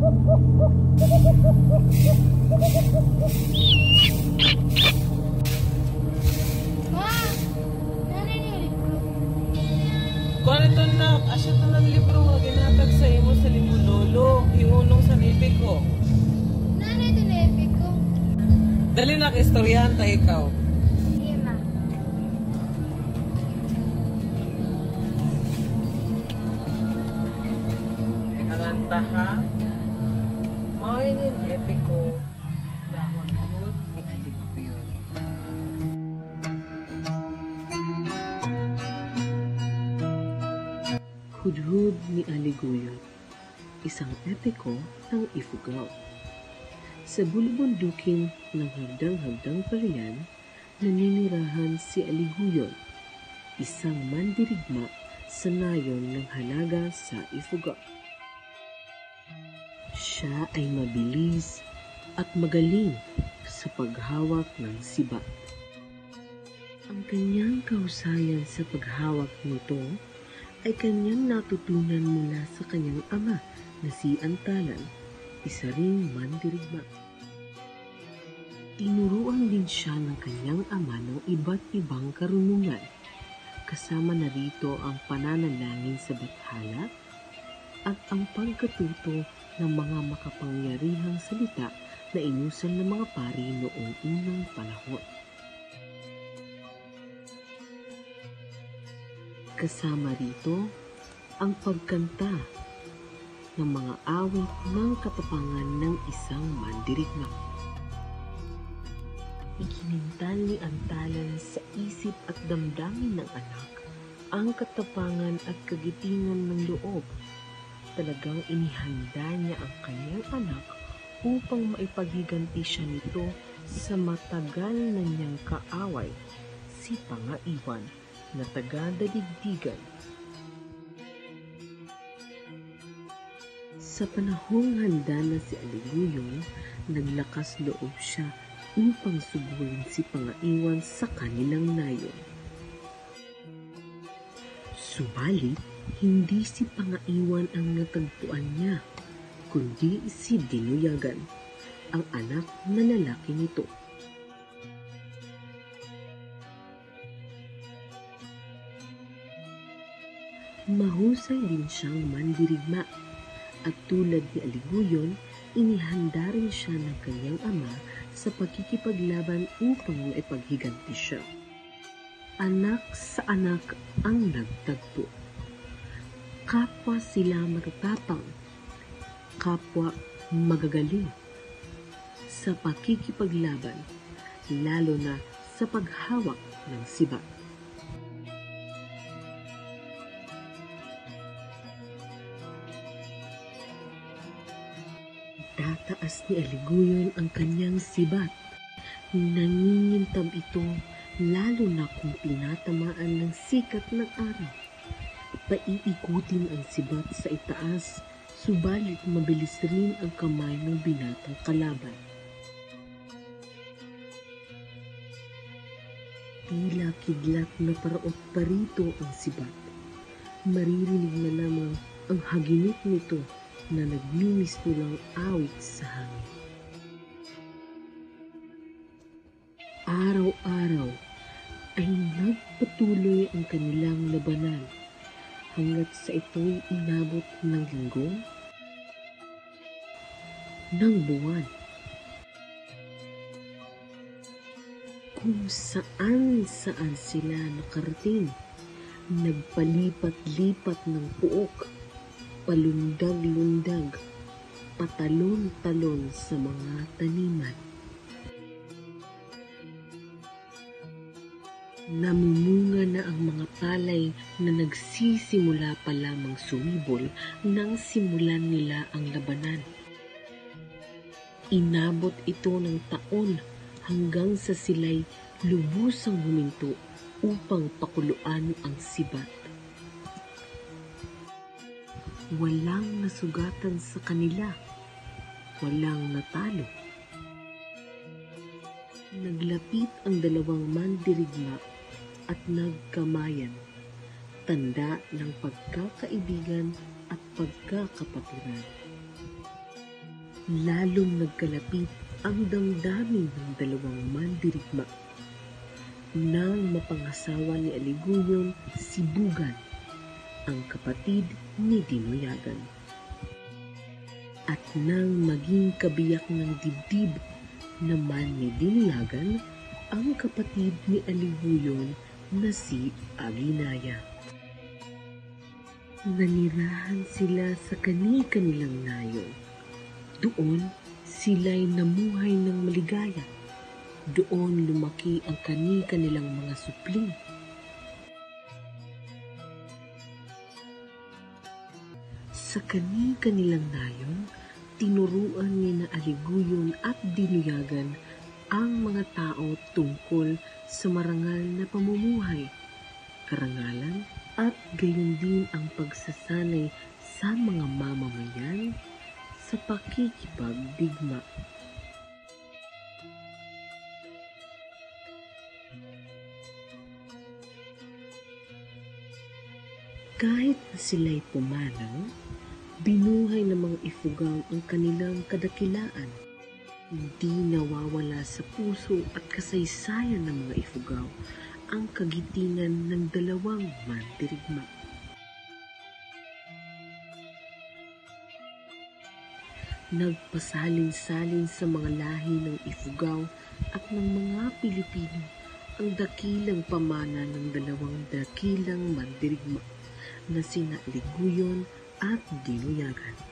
Ma! Narinig ko. Kung ito na, asya ito ng libro nga ginatag sa imo sa lolo, iunong sa nipig ko. Nanay tinipig ko. Dali na ka-istoryahan ta ikaw. Sige, ma. Karanta ha? Mainin epic ko. Dahon hud, ikilig ko yun. Hudhud ni Aliguyot, isang epiko ng Ifugao. Sa bulubundukin ng hagdang-hagdang pariyan, naninirahan si Aliguyot, isang mandirigma sa nayon ng halaga sa Ifugao. Siya ay mabilis at magaling sa paghawak ng sibat. Ang kanyang kahusayan sa paghawak nito ay kanyang natutunan mula sa kanyang ama na si Antalan, isa ring mandirigma. Tinuruan din siya ng kanyang ama ng iba't ibang karunungan, kasama na rito ang pananalangin sa bathala at ang pagkatuto ng mga makapangyarihang salita na inusan ng mga pari noong unang panahon. Kasama rito ang pagkanta ng mga awit ng katapangan ng isang mandirigma. Ikinintal ni Antalan sa isip at damdamin ng anak ang katapangan at kagitingan ng loob. Talagang inihanda niya ang kanyang anak upang maipaghiganti siya nito sa matagal na niyang kaaway, si Pangaiwan na taga-dadigdigan. Sa panahong handa na si Aliguyot, naglakas loob siya upang sugurin si Pangaiwan sa kanilang nayon. Subalit, hindi si Pangaiwan ang natagpuan niya, kundi si Dinuyagan, ang anak na lalaki nito. Mahusay din siyang mandirigma at tulad ni Aliguyot, inihanda rin siya ng kanyang ama sa pagkikipaglaban upang maipaghiganti siya. Anak sa anak ang nagtagpo. Kapwa sila matatapang, kapwa magagaling sa pakikipaglaban, lalo na sa paghawak ng sibat. Tataas ni Aliguyot ang kanyang sibat. Nangingintab ito lalo na kung pinatamaan ng sikat ng araw. Paiikutin ang sibat sa itaas, subalit mabilis rin ang kamay ng binatang kalaban. Tila kidlat na paraot pa rito ang sibat. Maririnig na lamang ang haginit nito na nagmimistulang awit sa hangin. Araw-araw ay nagpatuloy ang kanilang labanan hanggat sa ito'y inabot ng linggo, ng buwan. Kung saan-saan sila nakarating, nagpalipat-lipat ng puok, palundag-lundag, patalon-talon sa mga taniman. Namumunga na ang mga palay na nagsisimula pa lamang sumibol nang simulan nila ang labanan. Inabot ito ng taon hanggang sa sila'y lubusang huminto upang pakuluan ang sibat. Walang nasugatan sa kanila, walang natalo. Naglapit ang dalawang mandirigma at nagkamayan, tanda ng pagkakaibigan at pagkakapatiran. lalong nagkalapit ang damdamin ng dalawang mandirigma. Nang mapangasawa ni Aliguyon si Bugan, ang kapatid ni Dinuyagan. At nang maging kabiyak ng dibdib naman ni Dinuyagan ang kapatid ni Aliguyon na si Aginaya. Nanirahan sila sa kani-kanilang nayon. Doon sila'y namuhay ng maligaya. Doon lumaki ang kani-kanilang mga supling. Sa kani-kanilang nayon, tinuruan ni na Aliguyon at Dinuyagan ang mga tao tungkol sa marangal na pamumuhay, karangalan at gayon din ang pagsasanay sa mga mamamayan sa pakikipagdigma. Kahit na sila'y pumanaw, binuhay ng mga Ifugao ang kanilang kadakilaan. Hindi nawawala sa puso at kasaysayan ng mga Ifugao ang kagitingan ng dalawang mandirigma. Nagpasalin-salin sa mga lahi ng Ifugao at ng mga Pilipino ang dakilang pamana ng dalawang dakilang mandirigma na sina Aliguyon at Dinuyagan.